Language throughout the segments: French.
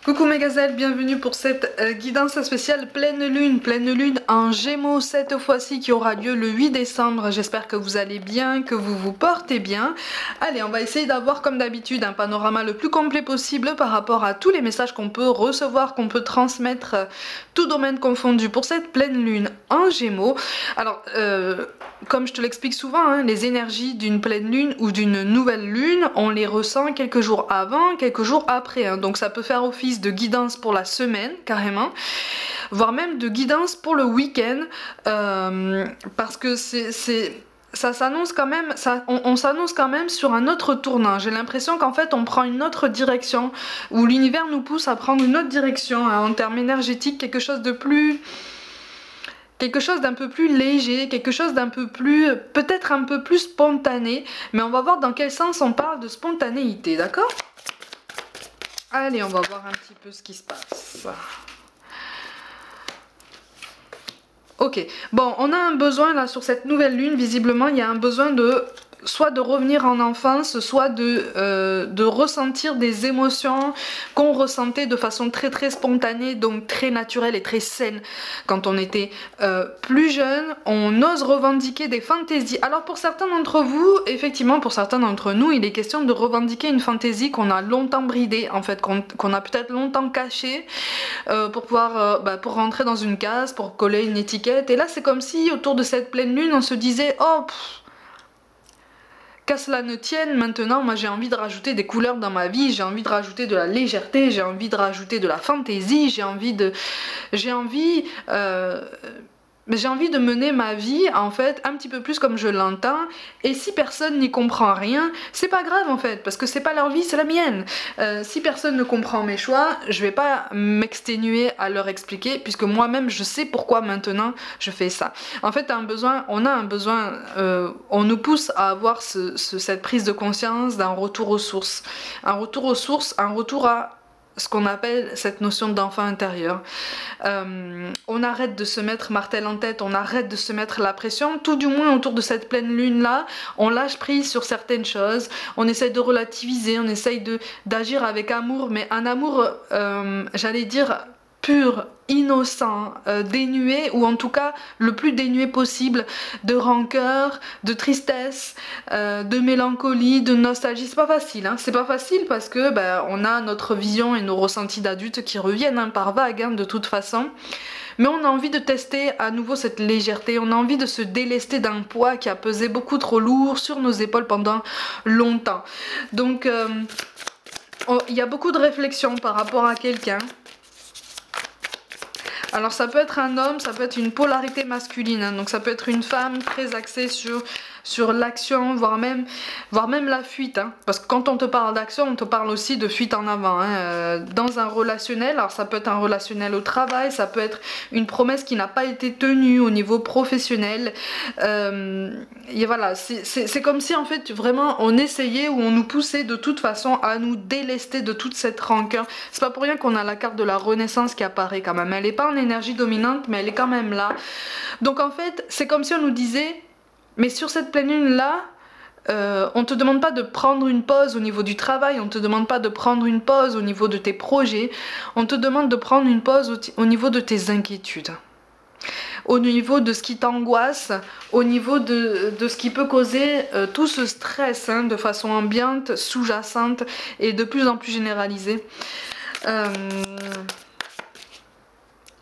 Coucou mes gazelles, bienvenue pour cette guidance spéciale pleine lune en Gémeaux cette fois-ci qui aura lieu le 8 décembre. J'espère que vous allez bien, que vous vous portez bien. Allez, on va essayer d'avoir comme d'habitude un panorama le plus complet possible par rapport à tous les messages qu'on peut recevoir, qu'on peut transmettre, tout domaine confondu pour cette pleine lune en Gémeaux. Alors, comme je te l'explique souvent, hein, les énergies d'une pleine lune ou d'une nouvelle lune, on les ressent quelques jours avant, quelques jours après. Hein. Donc ça peut faire office de guidance pour la semaine, carrément, voire même de guidance pour le week-end, parce que ça s'annonce quand même, on s'annonce quand même sur un autre tournant. J'ai l'impression qu'en fait on prend une autre direction, où l'univers nous pousse à prendre une autre direction, hein, en termes énergétiques, quelque chose d'un peu plus léger, quelque chose d'un peu plus, peut-être un peu plus spontané, mais on va voir dans quel sens on parle de spontanéité, d'accord ? Allez, on va voir un petit peu ce qui se passe. Ok, bon, on a un besoin là sur cette nouvelle lune, visiblement il y a un besoin de soit de revenir en enfance, soit de ressentir des émotions qu'on ressentait de façon très spontanée, donc très naturelle et très saine quand on était plus jeune. On ose revendiquer des fantaisies. Alors pour certains d'entre vous, effectivement pour certains d'entre nous, il est question de revendiquer une fantaisie qu'on a longtemps bridée, en fait, qu'on a peut-être longtemps cachée, pour pouvoir pour rentrer dans une case, pour coller une étiquette. Et là c'est comme si autour de cette pleine lune on se disait oh qu'à cela ne tienne, maintenant moi j'ai envie de rajouter des couleurs dans ma vie, j'ai envie de rajouter de la légèreté, j'ai envie de rajouter de la fantaisie, j'ai envie de mener ma vie en fait un petit peu plus comme je l'entends. Et si personne n'y comprend rien, c'est pas grave en fait, parce que c'est pas leur vie, c'est la mienne. Si personne ne comprend mes choix, je vais pas m'exténuer à leur expliquer, puisque moi-même je sais pourquoi maintenant je fais ça. En fait on a un besoin, on nous pousse à avoir cette prise de conscience d'un retour aux sources, un retour à ce qu'on appelle cette notion d'enfant intérieur. On arrête de se mettre martel en tête, on arrête de se mettre la pression, tout du moins autour de cette pleine lune là, on lâche prise sur certaines choses, on essaye de relativiser, on essaye d'agir avec amour, mais un amour, j'allais dire, pur, innocent, dénué, ou en tout cas le plus dénué possible de rancœur, de tristesse, de mélancolie, de nostalgie. C'est pas facile, hein. C'est pas facile parce que on a notre vision et nos ressentis d'adultes qui reviennent, hein, par vagues, hein, de toute façon. Mais on a envie de tester à nouveau cette légèreté, on a envie de se délester d'un poids qui a pesé beaucoup trop lourd sur nos épaules pendant longtemps. Donc il y a beaucoup de réflexions par rapport à quelqu'un. Alors ça peut être un homme, ça peut être une polarité masculine, hein, donc ça peut être une femme très axée sur l'action, voire même la fuite, hein, parce que quand on te parle d'action, on te parle aussi de fuite en avant, hein, dans un relationnel. Alors ça peut être un relationnel au travail, ça peut être une promesse qui n'a pas été tenue au niveau professionnel, et voilà, c'est comme si en fait vraiment on essayait ou on nous poussait de toute façon à nous délester de toute cette rancœur. C'est pas pour rien qu'on a la carte de la renaissance qui apparaît quand même, elle est pas en énergie dominante mais elle est quand même là. Donc en fait c'est comme si on nous disait mais sur cette pleine lune là, on te demande pas de prendre une pause au niveau du travail, on te demande pas de prendre une pause au niveau de tes projets, on te demande de prendre une pause au niveau de tes inquiétudes, au niveau de ce qui t'angoisse, au niveau de ce qui peut causer tout ce stress, hein, de façon ambiante, sous-jacente et de plus en plus généralisée.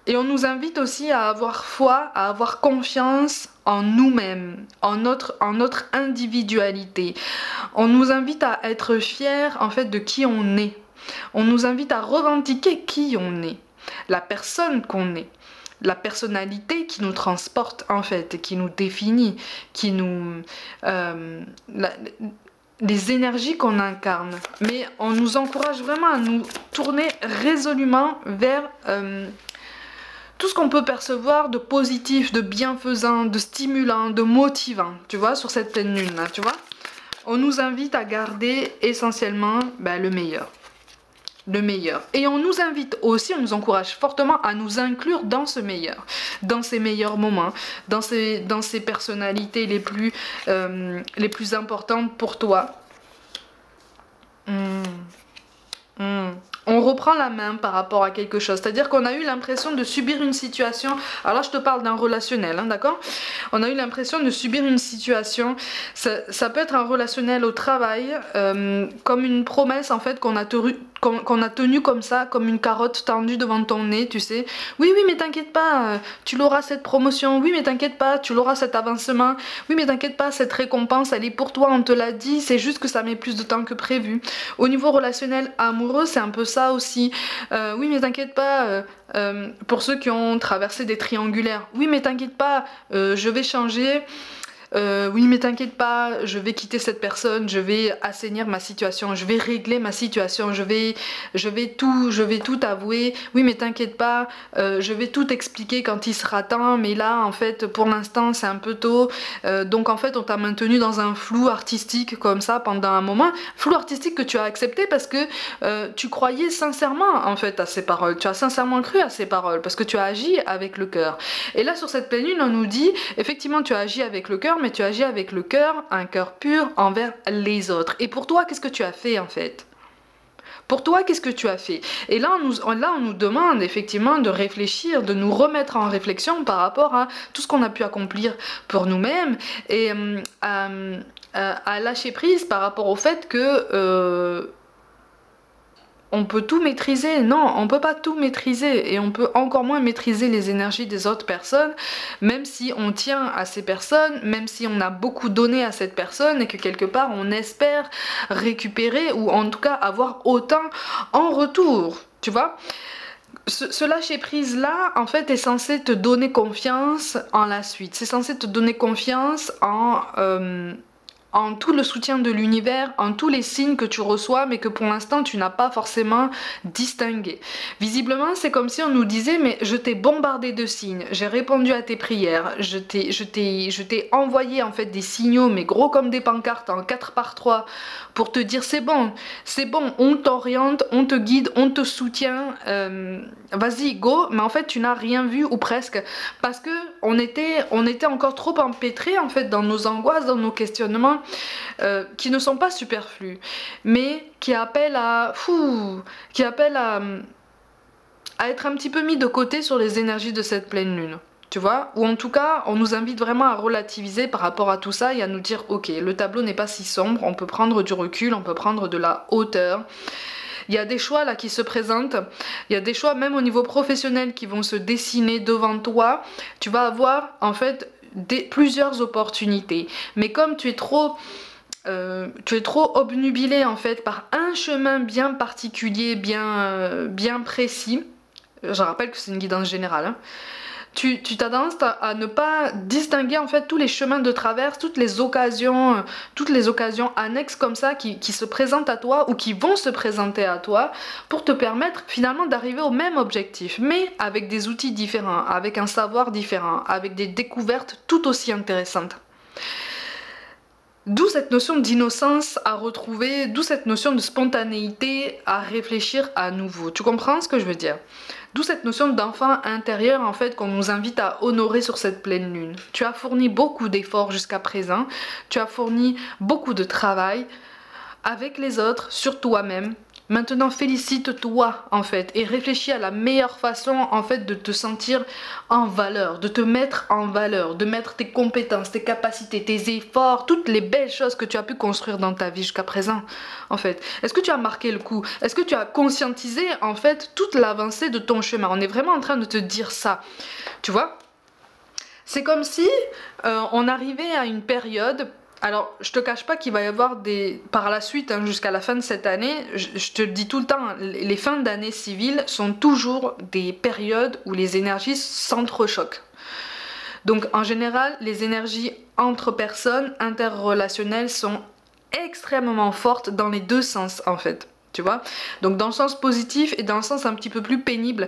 Et on nous invite aussi à avoir foi, à avoir confiance en nous-mêmes, en notre individualité. On nous invite à être fiers en fait de qui on est. On nous invite à revendiquer qui on est, la personne qu'on est, la personnalité qui nous transporte en fait, qui nous définit, qui nous... les énergies qu'on incarne. Mais on nous encourage vraiment à nous tourner résolument vers... tout ce qu'on peut percevoir de positif, de bienfaisant, de stimulant, de motivant, tu vois, sur cette pleine lune là, tu vois. On nous invite à garder essentiellement le meilleur. Le meilleur. Et on nous invite aussi, on nous encourage fortement à nous inclure dans ce meilleur, dans ces meilleurs moments, dans ces personnalités les plus importantes pour toi. On on reprend la main par rapport à quelque chose. C'est-à-dire qu'on a eu l'impression de subir une situation. Alors là, je te parle d'un relationnel, hein, d'accord? On a eu l'impression de subir une situation. Ça peut être un relationnel au travail, comme une promesse en fait qu'on a tenue comme ça, comme une carotte tendue devant ton nez, tu sais. Oui, oui, mais t'inquiète pas, tu l'auras cette promotion. Oui, mais t'inquiète pas, tu l'auras cet avancement. Oui, mais t'inquiète pas, cette récompense, elle est pour toi, on te l'a dit. C'est juste que ça met plus de temps que prévu. Au niveau relationnel amoureux, c'est un peu ça aussi. Oui, mais t'inquiète pas, pour ceux qui ont traversé des triangulaires. Oui, mais t'inquiète pas, je vais changer. Oui, mais t'inquiète pas, je vais quitter cette personne, je vais assainir ma situation, je vais régler ma situation, je vais tout avouer. Oui, mais t'inquiète pas, je vais tout expliquer quand il sera temps, mais là, en fait, pour l'instant, c'est un peu tôt. Donc, en fait, on t'a maintenu dans un flou artistique comme ça pendant un moment. Flou artistique que tu as accepté parce que tu croyais sincèrement, en fait, à ces paroles. Tu as sincèrement cru à ces paroles parce que tu as agi avec le cœur. Et là, sur cette pleine lune, on nous dit, effectivement, tu as agi avec le cœur, mais tu agis avec le cœur, un cœur pur envers les autres. Et pour toi, qu'est-ce que tu as fait en fait? Pour toi, qu'est-ce que tu as fait? Et là on nous demande effectivement de réfléchir, de nous remettre en réflexion par rapport à tout ce qu'on a pu accomplir pour nous-mêmes et à lâcher prise par rapport au fait que on peut tout maîtriser. Non, on peut pas tout maîtriser et on peut encore moins maîtriser les énergies des autres personnes, même si on tient à ces personnes, même si on a beaucoup donné à cette personne et que quelque part on espère récupérer ou en tout cas avoir autant en retour, tu vois. Ce lâcher prise là en fait est censé te donner confiance en la suite, c'est censé te donner confiance en tout le soutien de l'univers, en tous les signes que tu reçois, mais que pour l'instant tu n'as pas forcément distingué. Visiblement, c'est comme si on nous disait, mais je t'ai bombardé de signes, j'ai répondu à tes prières, je t'ai envoyé en fait des signaux, mais gros comme des pancartes en 4x3, pour te dire c'est bon, on t'oriente, on te guide, on te soutient, vas-y, go, mais en fait tu n'as rien vu ou presque, parce que on était encore trop empêtrés en fait dans nos angoisses, dans nos questionnements, qui ne sont pas superflus, mais qui appellent à être un petit peu mis de côté sur les énergies de cette pleine lune. Tu vois, ou en tout cas, on nous invite vraiment à relativiser par rapport à tout ça et à nous dire, ok, le tableau n'est pas si sombre, on peut prendre du recul, on peut prendre de la hauteur. Il y a des choix là qui se présentent, il y a des choix même au niveau professionnel qui vont se dessiner devant toi. Tu vas avoir en fait plusieurs opportunités. Mais comme tu es trop obnubilé en fait par un chemin bien particulier, bien précis, je rappelle que c'est une guidance générale, hein. Tu as tendance à ne pas distinguer en fait tous les chemins de traverse, toutes les occasions annexes comme ça qui se présentent à toi ou qui vont se présenter à toi pour te permettre finalement d'arriver au même objectif, mais avec des outils différents, avec un savoir différent, avec des découvertes tout aussi intéressantes. D'où cette notion d'innocence à retrouver, d'où cette notion de spontanéité à réfléchir à nouveau. Tu comprends ce que je veux dire? D'où cette notion d'enfant intérieur en fait qu'on nous invite à honorer sur cette pleine lune. Tu as fourni beaucoup d'efforts jusqu'à présent, tu as fourni beaucoup de travail avec les autres, sur toi-même. Maintenant félicite-toi en fait et réfléchis à la meilleure façon en fait de te sentir en valeur, de te mettre en valeur, de mettre tes compétences, tes capacités, tes efforts, toutes les belles choses que tu as pu construire dans ta vie jusqu'à présent en fait. Est-ce que tu as marqué le coup? Est-ce que tu as conscientisé en fait toute l'avancée de ton chemin? On est vraiment en train de te dire ça, tu vois? C'est comme si on arrivait à une période. Alors, je te cache pas qu'il va y avoir par la suite, hein, jusqu'à la fin de cette année, je te le dis tout le temps, les fins d'année civile sont toujours des périodes où les énergies s'entrechoquent. Donc, en général, les énergies entre personnes, interrelationnelles, sont extrêmement fortes dans les deux sens, en fait. Tu vois, donc dans le sens positif et dans le sens un petit peu plus pénible,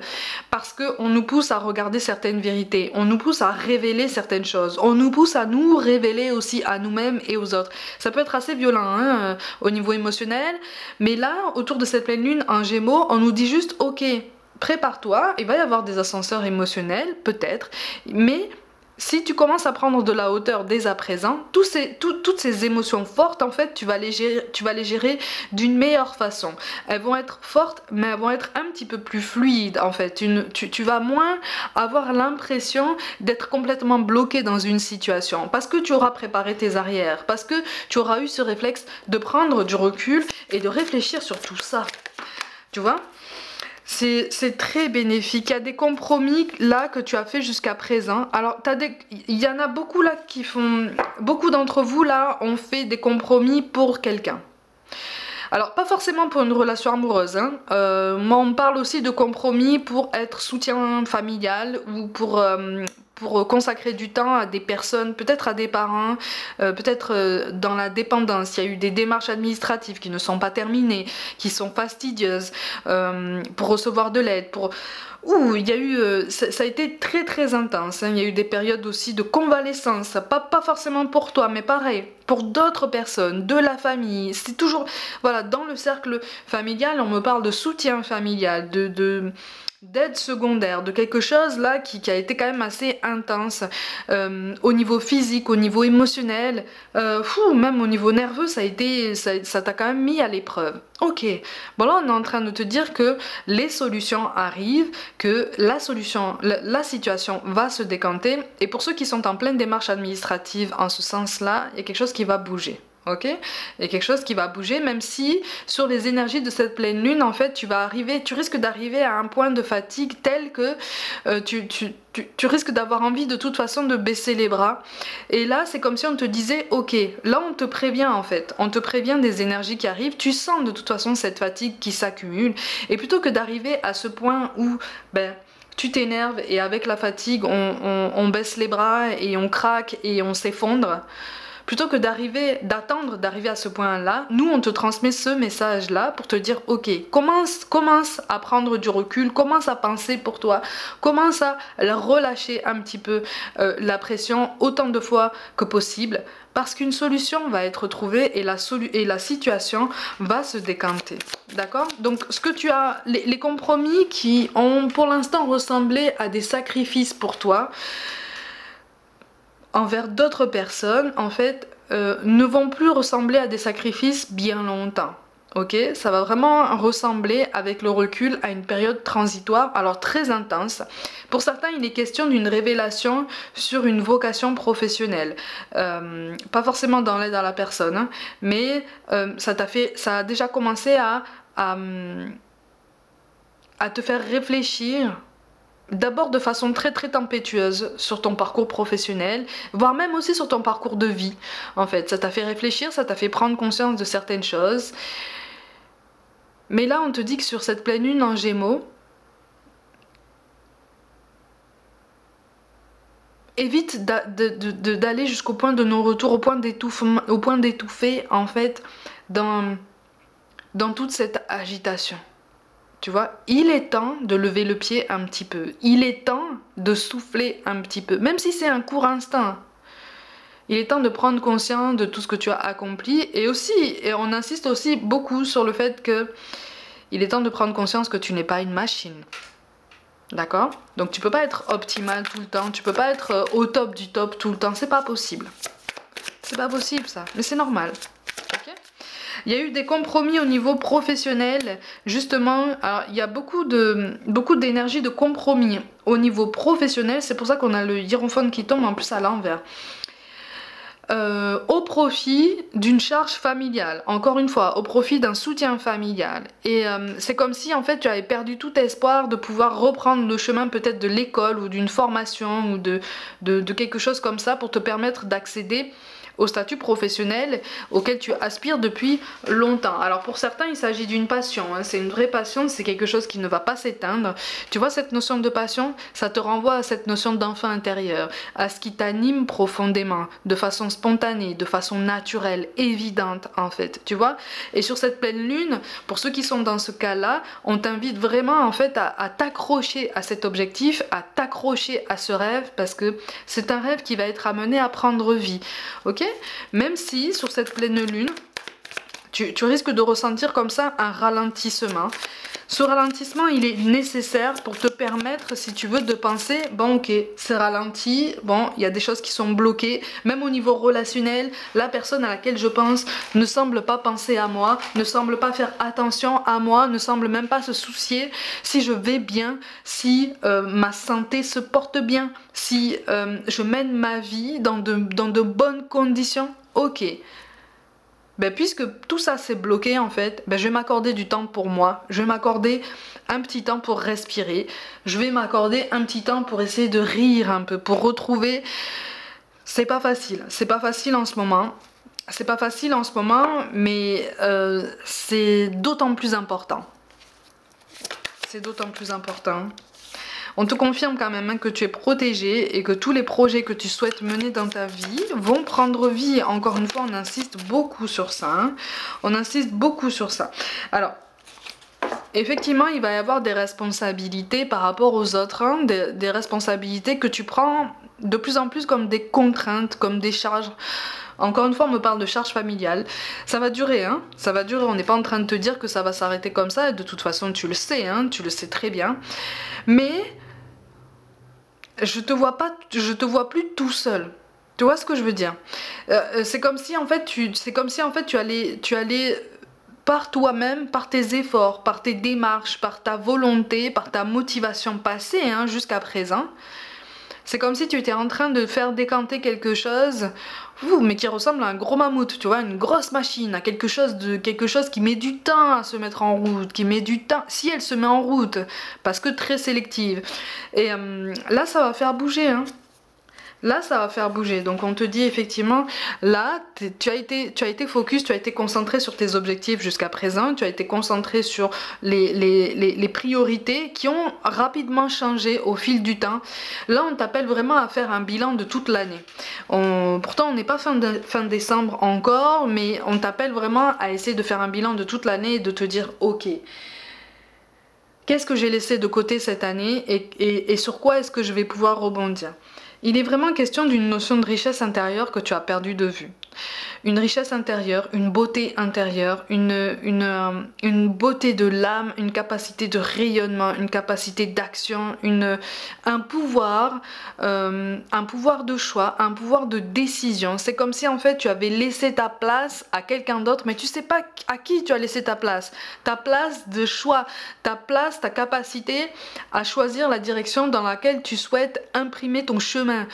parce qu'on nous pousse à regarder certaines vérités, on nous pousse à révéler certaines choses, on nous pousse à nous révéler aussi à nous-mêmes et aux autres. Ça peut être assez violent hein, au niveau émotionnel, mais là, autour de cette pleine lune en Gémeaux, on nous dit juste ok, prépare-toi, il va y avoir des ascenseurs émotionnels, peut-être, mais si tu commences à prendre de la hauteur dès à présent, toutes ces émotions fortes, en fait, tu vas les gérer d'une meilleure façon. Elles vont être fortes, mais elles vont être un petit peu plus fluides, en fait. Tu vas moins avoir l'impression d'être complètement bloqué dans une situation, parce que tu auras préparé tes arrières, parce que tu auras eu ce réflexe de prendre du recul et de réfléchir sur tout ça. Tu vois ? C'est très bénéfique. Il y a des compromis là que tu as fait jusqu'à présent. Alors, il y en a beaucoup là qui font... Beaucoup d'entre vous là ont fait des compromis pour quelqu'un. Alors, pas forcément pour une relation amoureuse. Hein. Moi, on parle aussi de compromis pour être soutien familial ou pour consacrer du temps à des personnes, peut-être à des parents, peut-être dans la dépendance. Il y a eu des démarches administratives qui ne sont pas terminées, qui sont fastidieuses, pour recevoir de l'aide, Ouh, il y a eu, ça a été très très intense, hein. Il y a eu des périodes aussi de convalescence, pas forcément pour toi, mais pareil, pour d'autres personnes, de la famille. C'est toujours, voilà, dans le cercle familial, on me parle de soutien familial, d'aide secondaire, de quelque chose là qui a été quand même assez intense, au niveau physique, au niveau émotionnel, même au niveau nerveux, ça t'a quand même mis à l'épreuve. Ok, bon là on est en train de te dire que les solutions arrivent, que la situation va se décanter, et pour ceux qui sont en pleine démarche administrative en ce sens-là, il y a quelque chose qui va bouger. Ok, il y a quelque chose qui va bouger, même si sur les énergies de cette pleine lune, en fait, tu risques d'arriver à un point de fatigue tel que tu risques d'avoir envie de toute façon de baisser les bras. Et là, c'est comme si on te disait, ok, là on te prévient en fait, on te prévient des énergies qui arrivent, tu sens de toute façon cette fatigue qui s'accumule, et plutôt que d'arriver à ce point où, tu t'énerves et avec la fatigue, on baisse les bras et on craque et on s'effondre. Plutôt que d'attendre d'arriver à ce point-là, nous on te transmet ce message-là pour te dire ok, commence à prendre du recul, commence à penser pour toi, commence à relâcher un petit peu la pression autant de fois que possible, parce qu'une solution va être trouvée et la situation va se décanter. D'accord? Donc ce que tu as, les compromis qui ont pour l'instant ressemblé à des sacrifices pour toi, envers d'autres personnes, en fait, ne vont plus ressembler à des sacrifices bien longtemps. Ok, ça va vraiment ressembler avec le recul à une période transitoire, alors très intense. Pour certains, il est question d'une révélation sur une vocation professionnelle. Pas forcément dans l'aide à la personne, hein, mais ça a déjà commencé à te faire réfléchir. D'abord de façon très très tempétueuse sur ton parcours professionnel, voire même aussi sur ton parcours de vie. En fait, ça t'a fait réfléchir, ça t'a fait prendre conscience de certaines choses. Mais là, on te dit que sur cette pleine lune en Gémeaux, évite d'aller jusqu'au point de non-retour, au point d'étouffer en fait dans toute cette agitation. Tu vois, il est temps de lever le pied un petit peu. Il est temps de souffler un petit peu. Même si c'est un court instant. Il est temps de prendre conscience de tout ce que tu as accompli. Et on insiste aussi beaucoup sur le fait que il est temps de prendre conscience que tu n'es pas une machine. D'accord? Donc tu peux pas être optimal tout le temps. Tu peux pas être au top du top tout le temps. C'est pas possible. C'est pas possible ça. Mais c'est normal. Il y a eu des compromis au niveau professionnel, justement. Alors, il y a beaucoup d'énergie de compromis au niveau professionnel. C'est pour ça qu'on a le hiérophone qui tombe en plus à l'envers. Au profit d'une charge familiale, encore une fois, au profit d'un soutien familial. Et c'est comme si en fait tu avais perdu tout espoir de pouvoir reprendre le chemin peut-être de l'école ou d'une formation ou de quelque chose comme ça pour te permettre d'accéder au statut professionnel auquel tu aspires depuis longtemps. Alors pour certains il s'agit d'une passion, hein. C'est une vraie passion, c'est quelque chose qui ne va pas s'éteindre. Tu vois, cette notion de passion, ça te renvoie à cette notion d'enfant intérieur, à ce qui t'anime profondément, de façon spontanée, de façon naturelle, évidente en fait, tu vois. Et sur cette pleine lune, pour ceux qui sont dans ce cas-là, on t'invite vraiment en fait à t'accrocher à cet objectif, à t'accrocher à ce rêve, parce que c'est un rêve qui va être amené à prendre vie, ok? Même si sur cette pleine lune, Tu risques de ressentir comme ça un ralentissement. Ce ralentissement, il est nécessaire pour te permettre, si tu veux, de penser, bon ok, c'est ralenti, bon, il y a des choses qui sont bloquées, même au niveau relationnel, la personne à laquelle je pense ne semble pas penser à moi, ne semble pas faire attention à moi, ne semble même pas se soucier si je vais bien, si ma santé se porte bien, si je mène ma vie dans de bonnes conditions, ok. Ben, puisque tout ça c'est bloqué en fait, ben, je vais m'accorder du temps pour moi, je vais m'accorder un petit temps pour respirer, je vais m'accorder un petit temps pour essayer de rire un peu, pour retrouver... C'est pas facile en ce moment, c'est pas facile en ce moment, mais c'est d'autant plus important. C'est d'autant plus important. On te confirme quand même que tu es protégé et que tous les projets que tu souhaites mener dans ta vie vont prendre vie. Encore une fois, on insiste beaucoup sur ça. Hein. On insiste beaucoup sur ça. Alors, effectivement, il va y avoir des responsabilités par rapport aux autres. Hein, des responsabilités que tu prends de plus en plus comme des contraintes, comme des charges. Encore une fois, on me parle de charge familiale. Ça va durer, hein. Ça va durer. On n'est pas en train de te dire que ça va s'arrêter comme ça. Et de toute façon, tu le sais, hein. Tu le sais très bien. Mais je te vois plus tout seul. Tu vois ce que je veux dire? C'est comme si en fait tu allais par toi-même, par tes efforts, par tes démarches, par ta volonté, par ta motivation passée, hein, jusqu'à présent. C'est comme si tu étais en train de faire décanter quelque chose, mais qui ressemble à un gros mammouth, tu vois, une grosse machine, à quelque chose qui met du temps à se mettre en route, qui met du temps, si elle se met en route, parce que très sélective. Et là, ça va faire bouger, hein. Là, ça va faire bouger. Donc, on te dit effectivement, là, tu as été focus, tu as été concentré sur tes objectifs jusqu'à présent, tu as été concentré sur les priorités qui ont rapidement changé au fil du temps. Là, on t'appelle vraiment à faire un bilan de toute l'année. Pourtant, on n'est pas fin décembre encore, mais on t'appelle vraiment à essayer de faire un bilan de toute l'année et de te dire, ok, qu'est-ce que j'ai laissé de côté cette année et sur quoi est-ce que je vais pouvoir rebondir? Il est vraiment question d'une notion de richesse intérieure que tu as perdue de vue. Une richesse intérieure, une beauté intérieure, une beauté de l'âme, une capacité de rayonnement, une capacité d'action, un pouvoir de choix, un pouvoir de décision. C'est comme si en fait tu avais laissé ta place à quelqu'un d'autre, mais tu sais pas à qui tu as laissé ta place. Ta place de choix, ta place, ta capacité à choisir la direction dans laquelle tu souhaites imprimer ton chemin.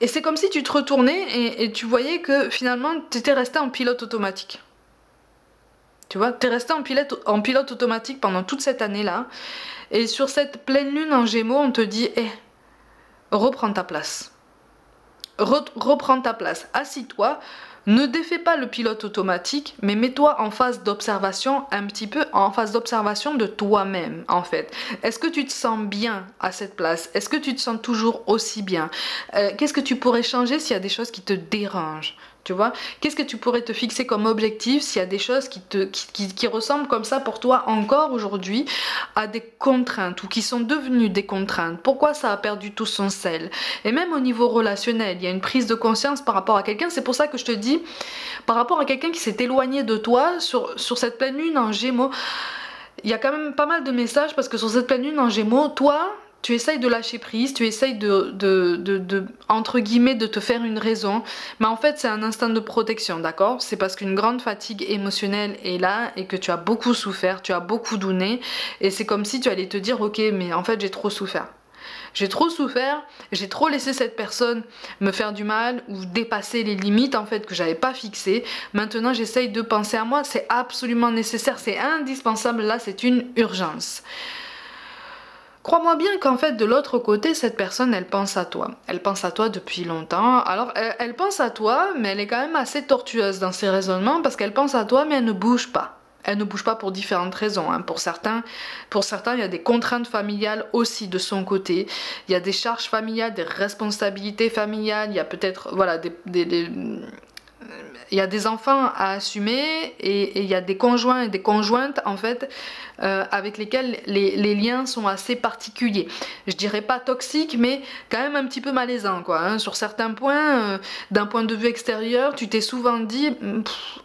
Et c'est comme si tu te retournais et tu voyais que finalement tu étais resté en pilote automatique. Tu vois, tu es resté en pilote automatique pendant toute cette année-là. Et sur cette pleine lune en Gémeaux, on te dit, reprends ta place. Reprends ta place. Assis-toi. Ne défais pas le pilote automatique, mais mets-toi en phase d'observation, un petit peu en phase d'observation de toi-même, en fait. Est-ce que tu te sens bien à cette place? Est-ce que tu te sens toujours aussi bien? Qu'est-ce que tu pourrais changer s'il y a des choses qui te dérangent? Tu vois, qu'est-ce que tu pourrais te fixer comme objectif s'il y a des choses qui ressemblent comme ça pour toi encore aujourd'hui à des contraintes ou qui sont devenues des contraintes? Pourquoi ça a perdu tout son sel? Et même au niveau relationnel, il y a une prise de conscience par rapport à quelqu'un. C'est pour ça que je te dis, par rapport à quelqu'un qui s'est éloigné de toi sur cette pleine lune en Gémeaux, il y a quand même pas mal de messages parce que sur cette pleine lune en Gémeaux, toi, tu essayes de lâcher prise, tu essayes entre guillemets, de te faire une raison. Mais en fait, c'est un instinct de protection, d'accord? C'est parce qu'une grande fatigue émotionnelle est là et que tu as beaucoup souffert, tu as beaucoup donné. Et c'est comme si tu allais te dire, ok, mais en fait, j'ai trop souffert. J'ai trop souffert, j'ai trop laissé cette personne me faire du mal ou dépasser les limites en fait que j'avais pas fixées. Maintenant, j'essaye de penser à moi, c'est absolument nécessaire, c'est indispensable, là, c'est une urgence. Crois-moi bien qu'en fait, de l'autre côté, cette personne, elle pense à toi. Elle pense à toi depuis longtemps. Alors, elle pense à toi, mais elle est quand même assez tortueuse dans ses raisonnements parce qu'elle pense à toi, mais elle ne bouge pas. Elle ne bouge pas pour différentes raisons. Hein. Pour certains, il y a des contraintes familiales aussi de son côté. Il y a des charges familiales, des responsabilités familiales. Il y a peut-être, voilà, il y a des enfants à assumer et il y a des conjoints et des conjointes en fait avec lesquels les liens sont assez particuliers. Je dirais pas toxiques, mais quand même un petit peu malaisants quoi. Hein. Sur certains points, d'un point de vue extérieur, tu t'es souvent dit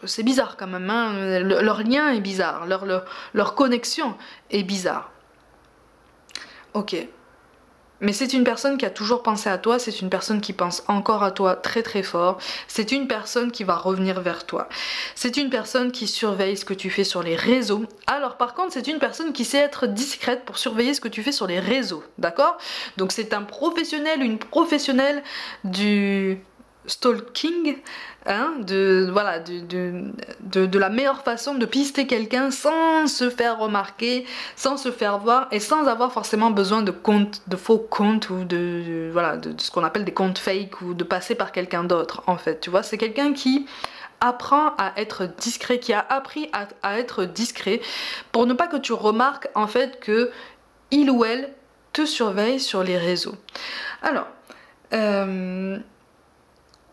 c'est bizarre quand même. Hein. Leur lien est bizarre, leur connexion est bizarre. Ok. Mais c'est une personne qui a toujours pensé à toi, c'est une personne qui pense encore à toi très très fort, c'est une personne qui va revenir vers toi. C'est une personne qui surveille ce que tu fais sur les réseaux. Alors par contre, c'est une personne qui sait être discrète pour surveiller ce que tu fais sur les réseaux, d'accord? Donc c'est un professionnel, une professionnelle du stalking, hein, de la meilleure façon de pister quelqu'un sans se faire remarquer, sans se faire voir et sans avoir forcément besoin de comptes, de faux comptes ou de ce qu'on appelle des comptes fake ou de passer par quelqu'un d'autre en fait, tu vois, c'est quelqu'un qui apprend à être discret, qui a appris à être discret pour ne pas que tu remarques en fait que il ou elle te surveille sur les réseaux. Alors,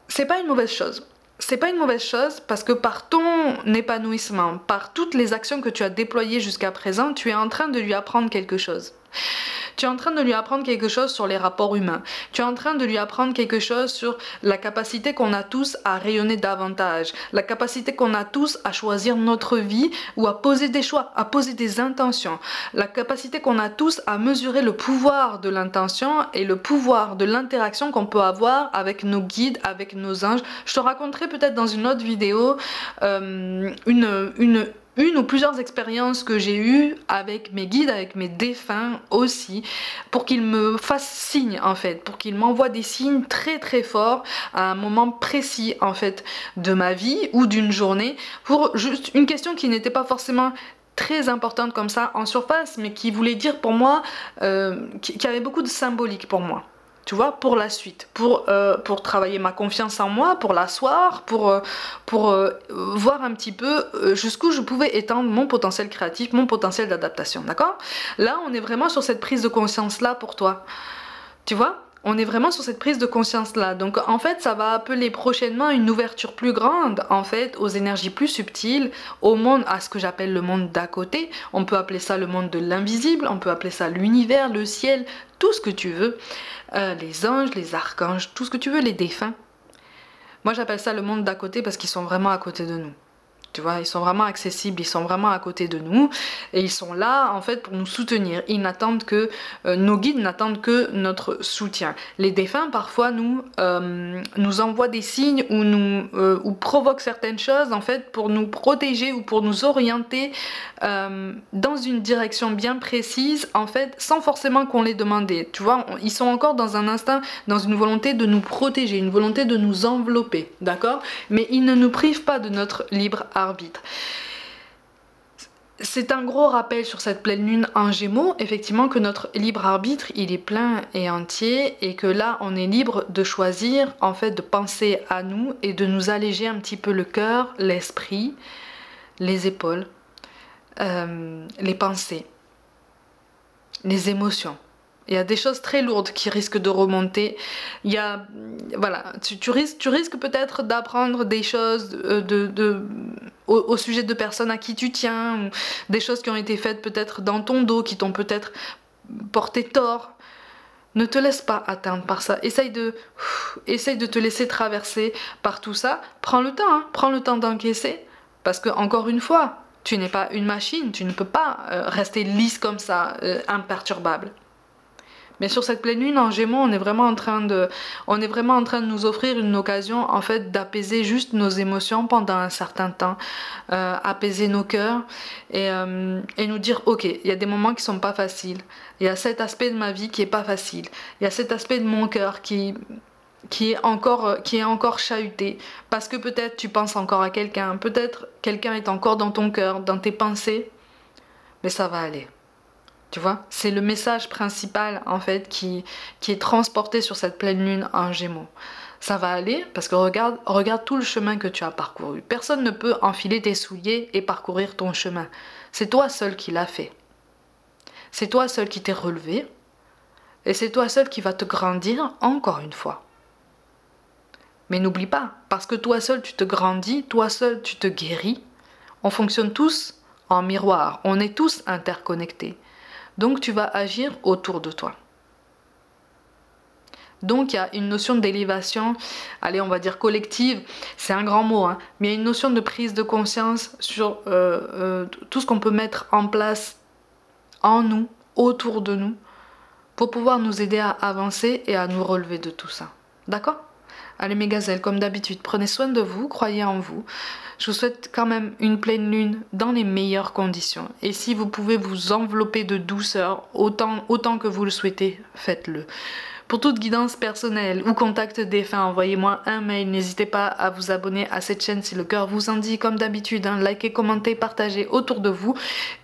c'est pas une mauvaise chose. C'est pas une mauvaise chose parce que par ton épanouissement, par toutes les actions que tu as déployées jusqu'à présent, tu es en train de lui apprendre quelque chose. Tu es en train de lui apprendre quelque chose sur les rapports humains. Tu es en train de lui apprendre quelque chose sur la capacité qu'on a tous à rayonner davantage, la capacité qu'on a tous à choisir notre vie ou à poser des choix, à poser des intentions, la capacité qu'on a tous à mesurer le pouvoir de l'intention et le pouvoir de l'interaction qu'on peut avoir avec nos guides, avec nos anges. Je te raconterai peut-être dans une autre vidéo une ou plusieurs expériences que j'ai eues avec mes guides, avec mes défunts aussi, pour qu'ils me fassent signe en fait, pour qu'ils m'envoient des signes très très forts à un moment précis en fait de ma vie ou d'une journée, pour juste une question qui n'était pas forcément très importante comme ça en surface, mais qui voulait dire pour moi, qui avait beaucoup de symbolique pour moi. Tu vois, pour la suite, pour travailler ma confiance en moi, pour l'asseoir, pour voir un petit peu jusqu'où je pouvais étendre mon potentiel créatif, mon potentiel d'adaptation, d'accord? Là, on est vraiment sur cette prise de conscience-là pour toi, tu vois? On est vraiment sur cette prise de conscience-là. Donc en fait, ça va appeler prochainement une ouverture plus grande, en fait, aux énergies plus subtiles, au monde, à ce que j'appelle le monde d'à côté. On peut appeler ça le monde de l'invisible, on peut appeler ça l'univers, le ciel, tout ce que tu veux. Les anges, les archanges, tout ce que tu veux, les défunts. Moi, j'appelle ça le monde d'à côté parce qu'ils sont vraiment à côté de nous. Tu vois, ils sont vraiment accessibles, ils sont vraiment à côté de nous et ils sont là en fait pour nous soutenir. Ils n'attendent que, nos guides n'attendent que notre soutien. Les défunts parfois nous envoient des signes ou provoquent certaines choses en fait pour nous protéger ou pour nous orienter dans une direction bien précise en fait sans forcément qu'on les demandait. Tu vois, ils sont encore dans un instinct, dans une volonté de nous protéger, une volonté de nous envelopper, d'accord? Mais ils ne nous privent pas de notre libre arbitre. C'est un gros rappel sur cette pleine lune en Gémeaux, effectivement, que notre libre arbitre, il est plein et entier et que là, on est libre de choisir, en fait, de penser à nous et de nous alléger un petit peu le cœur, l'esprit, les épaules, les pensées, les émotions. Il y a des choses très lourdes qui risquent de remonter. Il y a, voilà, tu risques peut-être d'apprendre des choses au sujet de personnes à qui tu tiens, ou des choses qui ont été faites peut-être dans ton dos, qui t'ont peut-être porté tort. Ne te laisse pas atteindre par ça. Essaye de te laisser traverser par tout ça. Prends le temps, hein, prends le temps d'encaisser. Parce que, encore une fois, tu n'es pas une machine, tu ne peux pas rester lisse comme ça, imperturbable. Mais sur cette pleine lune en Gémeaux, on est vraiment en train de nous offrir une occasion en fait d'apaiser juste nos émotions pendant un certain temps, apaiser nos cœurs et nous dire ok, il y a des moments qui sont pas faciles, il y a cet aspect de ma vie qui est pas facile, il y a cet aspect de mon cœur qui est encore chahuté parce que peut-être tu penses encore à quelqu'un, peut-être quelqu'un est encore dans ton cœur, dans tes pensées, mais ça va aller. Tu vois, c'est le message principal en fait qui est transporté sur cette pleine lune en Gémeaux. Ça va aller parce que regarde tout le chemin que tu as parcouru. Personne ne peut enfiler tes souliers et parcourir ton chemin. C'est toi seul qui l'as fait. C'est toi seul qui t'es relevé et c'est toi seul qui va te grandir encore une fois. Mais n'oublie pas, parce que toi seul tu te grandis, toi seul tu te guéris, on fonctionne tous en miroir, on est tous interconnectés. Donc tu vas agir autour de toi. Donc il y a une notion d'élévation, allez on va dire collective, c'est un grand mot, hein, mais il y a une notion de prise de conscience sur tout ce qu'on peut mettre en place en nous, autour de nous, pour pouvoir nous aider à avancer et à nous relever de tout ça. D'accord ? Allez mes gazelles, comme d'habitude, prenez soin de vous, croyez en vous. Je vous souhaite quand même une pleine lune dans les meilleures conditions. Et si vous pouvez vous envelopper de douceur, autant que vous le souhaitez, faites-le. Pour toute guidance personnelle ou contact défunt, envoyez-moi un mail. N'hésitez pas à vous abonner à cette chaîne si le cœur vous en dit, comme d'habitude. Hein, likez, commentez, partagez autour de vous.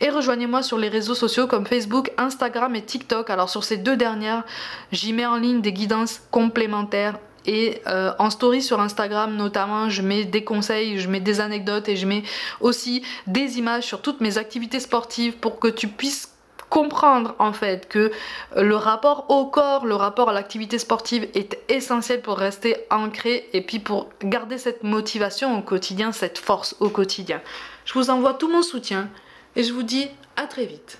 Et rejoignez-moi sur les réseaux sociaux comme Facebook, Instagram et TikTok. Alors sur ces deux dernières, j'y mets en ligne des guidances complémentaires. Et en story sur Instagram notamment, je mets des conseils, je mets des anecdotes et je mets aussi des images sur toutes mes activités sportives pour que tu puisses comprendre en fait que le rapport au corps, le rapport à l'activité sportive est essentiel pour rester ancré et puis pour garder cette motivation au quotidien, cette force au quotidien. Je vous envoie tout mon soutien et je vous dis à très vite.